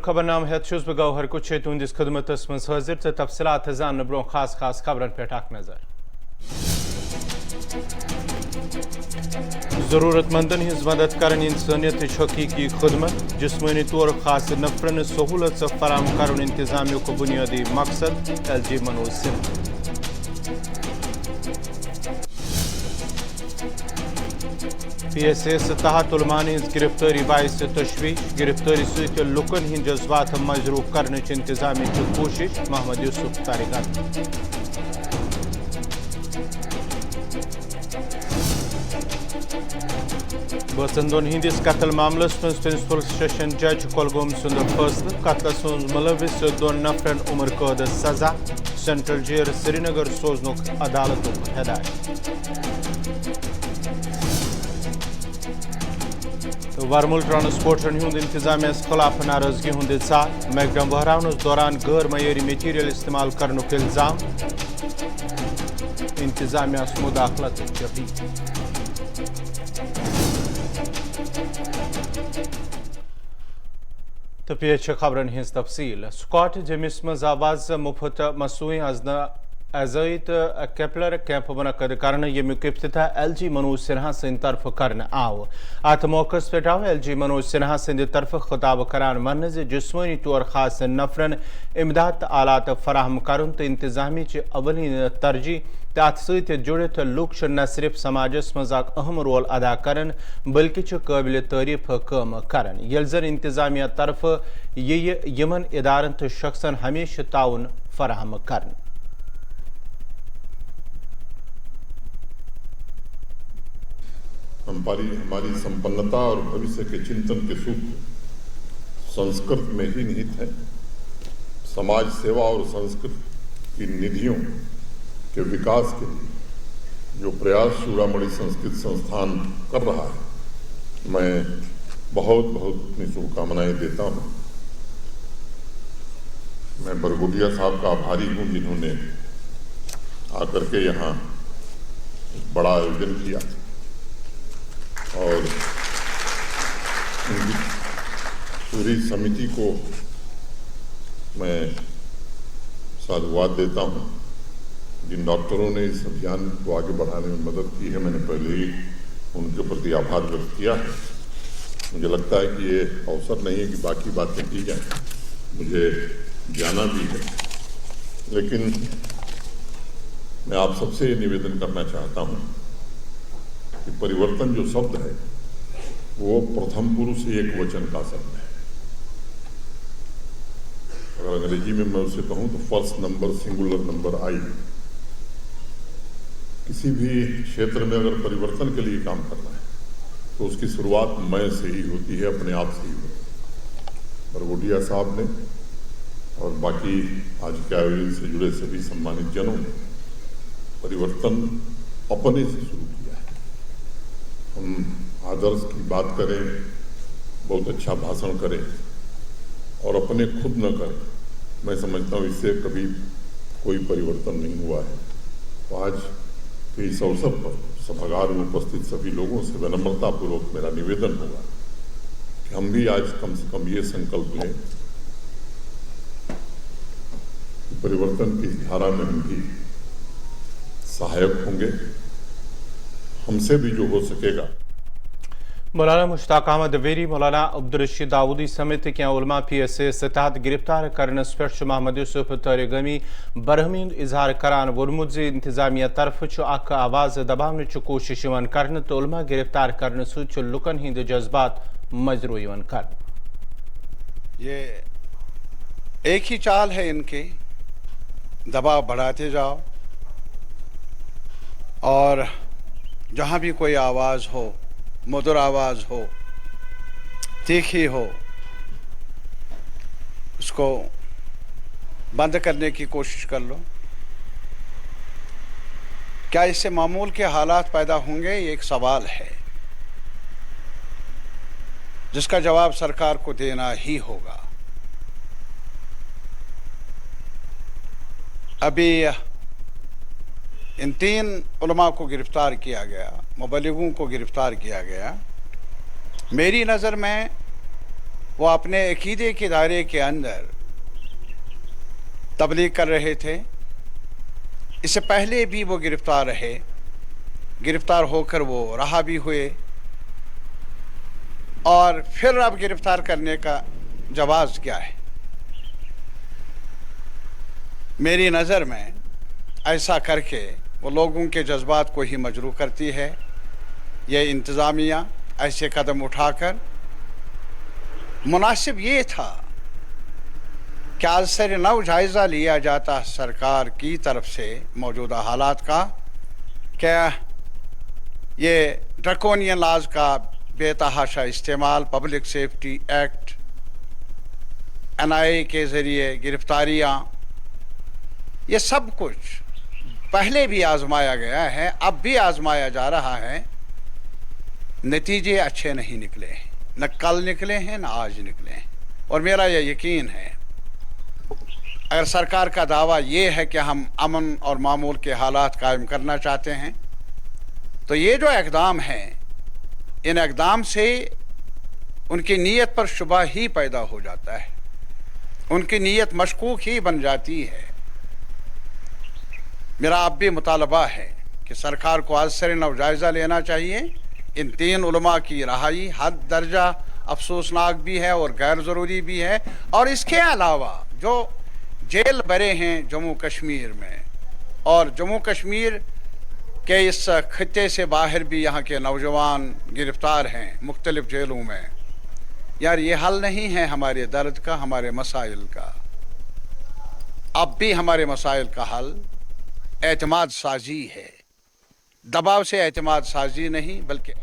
खबरनाम हेत छुस बह गौहर कुछ तुंदिस खदमतस मज हाजिर तो तफसीलात जान ब्रो खास खबरन पे नजर। ज़रूरतमंदन हिंज मदद करन इंसानियत हकीकी खदमत जिस्मानी तौर खास नफरन सहूलत फराम कर इंतजामिया को बुनियादी मकसद LG मनोज सिन्हा। PSS तहत उलमान हिंज गिरफ्तारी बायस तशवीश गिरफ्तारी सत लुकन हिंद जज्बात मजरूह करने इंतजामिया कोशिश मोहम्मद यूसुफ तारिगत। बसंदोन हिंदिस कत्ल मामलस मज प्रिंसिपल सेशन जज कोलगोम सुंद फैसले कत्लस मज मुलविस दोन नफरन उम्र कैद सजा सेंट्रल जेल श्रीनगर सोजनुक अदालत हिदायत। वर्मुल ट्रांसपोर्टन हुंद इंतजामिया खिलाफ नाराजगी हुंद इज़हार मैकडम बहरावनस दौरान गैर मयारी मटीरियल इस्तेमाल करनुक इल्जाम इंतजामिया मुदाखलत अपील। तो पेश खबरन हिंज तफसील स्कॉट जमिस मज आवाज मुफ्त मसूई अज़ाइत कैपलर कैंप मुनक़द करने यमुक इफ्तिताह LG मनोज सिन्हा सिंध तरफ करने आव। अत मौक़े पे आव LG मनोज सिन्हा सिंध तरफ खिताब करान मन जिस्मानी तौर खास नफरन इमदाद आलात फराहम करन तो इंतजामी अवलिन तरजीह तो अत सत जुड़ित लूक न सिर्फ समाजस मज अहम रोल अदा करन बल्कि काबिल तारीफ काम करन यल जन इंतजामिया तरफ यमन इदारन तो शख्सन हमेशा ताउन फराहम करन। हमारी संपन्नता और भविष्य के चिंतन के सूत्र संस्कृत में ही निहित है। समाज सेवा और संस्कृत की निधियों के विकास के लिए जो प्रयास चूड़ामणि संस्कृत संस्थान कर रहा है, मैं बहुत अपनी शुभकामनाएं देता हूं। मैं बरगुडिया साहब का आभारी हूं जिन्होंने आकर के यहाँ बड़ा आयोजन किया और उनकी पूरी समिति को मैं साधुवाद देता हूं। जिन डॉक्टरों ने इस अभियान को आगे बढ़ाने में मदद की है, मैंने पहले ही उनके प्रति आभार व्यक्त किया है। मुझे लगता है कि ये अवसर नहीं है कि बाकी बातें की जाएं, मुझे जाना भी है, लेकिन मैं आप सबसे निवेदन करना चाहता हूं कि परिवर्तन जो शब्द है वो प्रथम पुरुष एक वचन का शब्द है। अगर अंग्रेजी में मैं उसे कहूं तो फर्स्ट नंबर सिंगुलर नंबर आई। किसी भी क्षेत्र में अगर परिवर्तन के लिए काम करना है तो उसकी शुरुआत मैं से ही होती है, अपने आप से ही होती है। बरगुडिया साहब ने और बाकी आज के आयोजन से जुड़े सभी सम्मानित जनों ने परिवर्तन अपने से शुरू किया है। हम आदर्श की बात करें, बहुत अच्छा भाषण करें और अपने खुद न करें, मैं समझता हूँ इससे कभी कोई परिवर्तन नहीं हुआ है। तो आज के इस अवसर पर सभागार में उपस्थित सभी लोगों से विनम्रतापूर्वक मेरा निवेदन होगा कि हम भी आज कम से कम ये संकल्प लें कि परिवर्तन की धारा में हम भी सहायक होंगे। हमसे भी जो हो सकेगा। मौलाना मुश्ताक अहमद वेरी मौलाना अब्दुल रशीद दाऊदी समेत क्या उलमा PSS तहत गिरफ्तार करनस पे मोहम्मद यूसुफ तारिगमी बरहमीन इजहार करान वोरमुज इंतजामिया तरफ अख आवाज दबाने कोशिश कर तो उलमा गिरफ्तार करने सु लुकन हिंद जज्बात मजरू कर। ये एक ही चाल है इनकी, दबाव बढ़ाते जाओ और जहाँ भी कोई आवाज़ हो, मधुर आवाज़ हो, तीखी हो, उसको बंद करने की कोशिश कर लो। क्या इससे मामूल के हालात पैदा होंगे? ये एक सवाल है जिसका जवाब सरकार को देना ही होगा। अभी इन 3 उलमा को गिरफ्तार किया गया, मुबल्लिगों को गिरफ्तार किया गया। मेरी नज़र में वो अपने अकीदे के दायरे के अंदर तबलीग कर रहे थे। इससे पहले भी वो गिरफ्तार रहे, गिरफ्तार होकर वो रहा भी हुए, और फिर अब गिरफ्तार करने का जवाब क्या है? मेरी नज़र में ऐसा करके वो लोगों के जज्बात को ही मजरूह करती है। ये इंतज़ामिया ऐसे कदम उठाकर, मुनासिब ये था कि आज से नव जायज़ा लिया जाता सरकार की तरफ से मौजूदा हालात का, क्या ये ड्रकोनियन लॉज का बेतहाशा इस्तेमाल, पब्लिक सेफ्टी एक्ट, NIA के ज़रिए गिरफ्तारियाँ, ये सब कुछ पहले भी आजमाया गया है, अब भी आजमाया जा रहा है। नतीजे अच्छे नहीं निकले हैं, न कल निकले हैं न आज निकले हैं। और मेरा यह यकीन है, अगर सरकार का दावा ये है कि हम अमन और मामूल के हालात कायम करना चाहते हैं, तो ये जो इक़दाम हैं, इन इक़दाम से उनकी नीयत पर शुबा ही पैदा हो जाता है, उनकी नीयत मशकूक ही बन जाती है। मेरा अब भी मुतालबा है कि सरकार को आज से नव जायज़ा लेना चाहिए। इन 3 उलमा की रहाई हद दर्जा अफसोसनाक भी है और गैर ज़रूरी भी है। और इसके अलावा जो जेल भरे हैं जम्मू कश्मीर में, और जम्मू कश्मीर के इस खत्ते से बाहर भी यहाँ के नौजवान गिरफ्तार हैं मुख्तलिफ जेलों में, यार ये हल नहीं है हमारे दर्द का, हमारे मसाइल का। अब भी हमारे मसाइल का हल एतमाद साजी है, दबाव से एतमाद साजी नहीं, बल्कि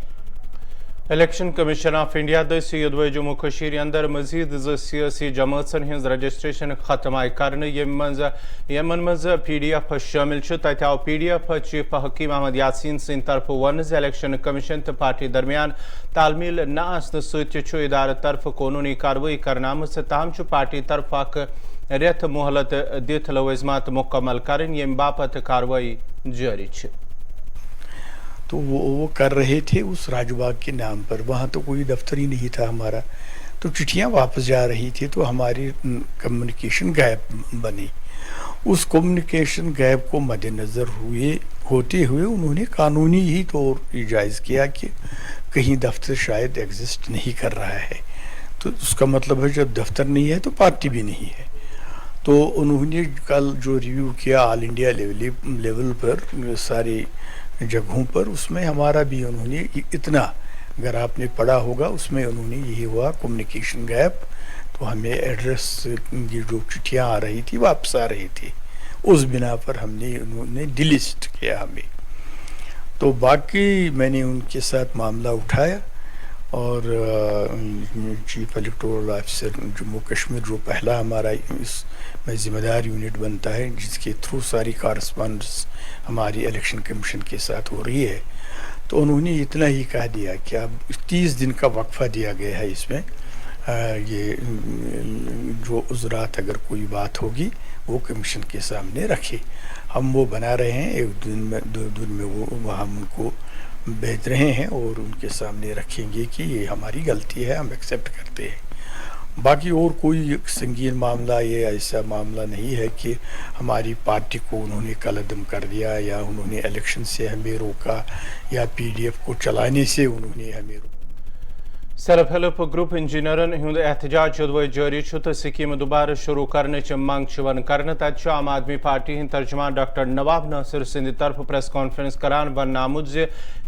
इलेक्शन कमीशन ऑफ इंडिया दसी यदवे जम्मू कशीर अंदर मजीद सियासी जमातन हज रजिस्ट्रेशन खत्म आय कर यमन मज PDF शामिल तत आव PDF चीफ हकीम अहमद यासीन सिंद तरफ वन इलेक्शन कमीशन तो पार्टी दरमियान तालमेल न आसन सु इदार तरफ कानूनी कार्रवाई करना ताहम पार्टी तरफ रेत मोहलत दिथ लवाजमात मुकम्मल करें यम बापत कार्रवाई जारी। तो वो कर रहे थे उस राजबाग के नाम पर, वहाँ तो कोई दफ्तर ही नहीं था हमारा, तो चिट्ठियाँ वापस जा रही थी, तो हमारी कम्युनिकेशन गैप बनी। उस कम्युनिकेशन गैप को मद्देनज़र होते हुए उन्होंने कानूनी ही तौर जायज़ किया कि कहीं दफ्तर शायद एग्जिस्ट नहीं कर रहा है, तो उसका मतलब है जब दफ्तर नहीं है तो पार्टी भी नहीं है। तो उन्होंने कल जो रिव्यू किया ऑल इंडिया लेवल पर सारी जगहों पर, उसमें हमारा भी उन्होंने इतना, अगर आपने पढ़ा होगा उसमें उन्होंने यही हुआ कम्युनिकेशन गैप, तो हमें एड्रेस की जो चिट्ठियाँ आ रही थी वापस आ रही थी, उस बिना पर उन्होंने डिलिस्ट किया हमें। तो बाकी मैंने उनके साथ मामला उठाया और chief electoral officer Jammu Kashmir जो पहला हमारा इसमें ज़िम्मेदार यूनिट बनता है, जिसके थ्रू सारी कॉरस्पॉन्डेंस हमारी इलेक्शन कमीशन के साथ हो रही है, तो उन्होंने इतना ही कह दिया कि अब 30 दिन का वक्फा दिया गया है इसमें, ये जो उज़रात अगर कोई बात होगी वो कमीशन के सामने रखे। हम वो बना रहे हैं, 1 दिन में 2 दिन में वो हम उनको भेज रहे हैं और उनके सामने रखेंगे कि ये हमारी गलती है, हम एक्सेप्ट करते हैं। बाकी और कोई संगीन मामला ये ऐसा मामला नहीं है कि हमारी पार्टी को उन्होंने कलअदम कर दिया या उन्होंने इलेक्शन से हमें रोका या PDF को चलाने से उन्होंने हमें रोका। सेल्फ हेल्प ग्रुप इंजीनियरन हुंद एहतजाज यदवे जारी तो स्कीम दोबारा शुरू करने मांग वन कर तत आम आदमी पार्टी हंद तर्जमान डॉक्टर नवाब नासिर सिंध तरफ प्रेस कॉन्फ्रेंस करान वन आमुद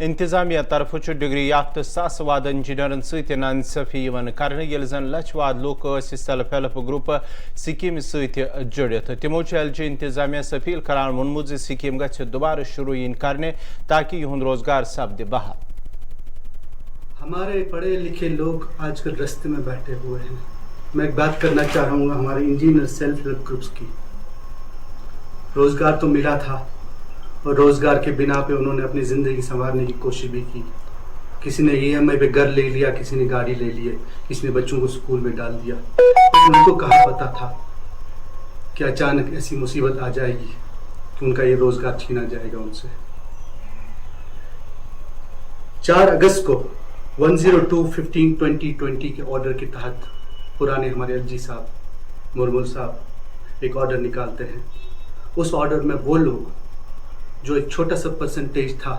इंतजामिया तरफ डिग्री याफ्त सासवाद इंजीनियरन सत नाइंसाफी कर जन लचवाद लूक सेल्फ हेल्प ग्रुप स्कीम सत जुड़ित तमो LG इंतजामिया अपील करान वोनमुत स्कीम गछ दोबारा शुरू कर ताकि यहद रोजगार सपद बहाल। हमारे पढ़े लिखे लोग आजकल रास्ते में बैठे हुए हैं। मैं एक बात करना चाहूँगा हमारे इंजीनियर सेल्फ हेल्प ग्रुप्स की। रोज़गार तो मिला था और रोज़गार के बिना पे उन्होंने अपनी ज़िंदगी संवारने की कोशिश भी की। किसी ने EMI पे घर ले लिया, किसी ने गाड़ी ले लिए, किसी ने बच्चों को स्कूल में डाल दिया। लेकिन उनको कहाँ पता था कि अचानक ऐसी मुसीबत आ जाएगी कि उनका ये रोज़गार छीना जाएगा उनसे। 4 अगस्त को 102-15-2020 के ऑर्डर के तहत पुराने हमारे एलजी साहब, मुरमुल साहब एक ऑर्डर निकालते हैं, उस ऑर्डर में वो लोग जो एक छोटा सा परसेंटेज था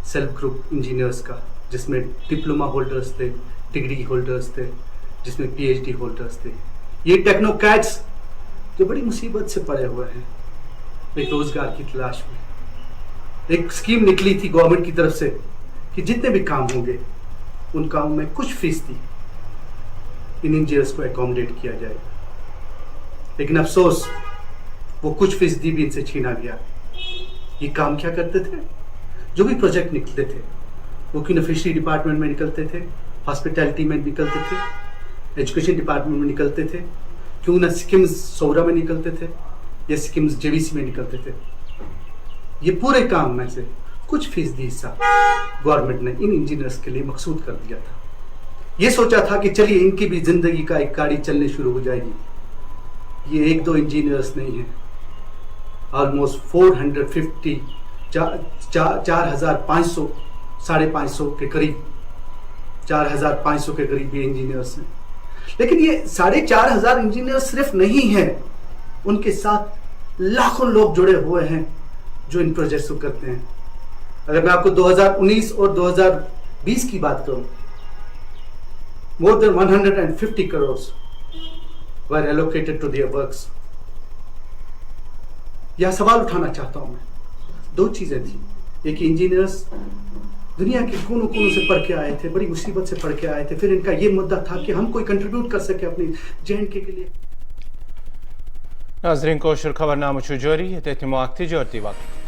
सेल्फ ग्रुप इंजीनियर्स का, जिसमें डिप्लोमा होल्डर्स थे, डिग्री होल्डर्स थे, जिसमें पीएचडी होल्डर्स थे, ये टेक्नोक्रेट्स जो बड़ी मुसीबत से पड़े हुए हैं एक रोजगार की तलाश में। एक स्कीम निकली थी गवर्नमेंट की तरफ से कि जितने भी काम होंगे उन कामों में कुछ फीसदी इन इंजीनियर्स को एकोमोडेट किया जाएगा, लेकिन अफसोस वो कुछ फीसदी भी इनसे छीना गया। ये काम क्या करते थे? जो भी प्रोजेक्ट निकलते थे वो क्यों न फिशरी डिपार्टमेंट में निकलते थे, हॉस्पिटैलिटी में निकलते थे, एजुकेशन डिपार्टमेंट में निकलते थे, क्यों न स्किम्स सोरा में निकलते थे या स्किम्स जेवीसी में निकलते थे। ये पूरे काम में से कुछ फीसदी हिस्सा गवर्नमेंट ने इन इंजीनियर्स के लिए मकसूद कर दिया था। ये सोचा था कि चलिए इनकी भी जिंदगी का एक गाड़ी चलने शुरू हो जाएगी। ये एक दो इंजीनियर्स नहीं है, ऑलमोस्ट 450 4,500 550 के करीब 4,500 के करीब ये इंजीनियर्स हैं। लेकिन ये 4,500 इंजीनियर सिर्फ नहीं है, उनके साथ लाखों लोग जुड़े हुए हैं जो इन प्रोजेक्ट्स को करते हैं। अगर मैं आपको 2019 और 2020 की बात करूं, more than 150 crores were allocated to their works। यह सवाल उठाना चाहता हूं मैं। दो चीजें थी, एक इंजीनियर्स दुनिया के कोनों कोनों से पढ़ के आए थे, बड़ी मुसीबत से पढ़ के आए थे, फिर इनका ये मुद्दा था कि हम कोई कंट्रीब्यूट कर सके अपनी JNK के लिए। नाज़रीन कोशर खबरनामा जारी है, तहत तजारती वक्त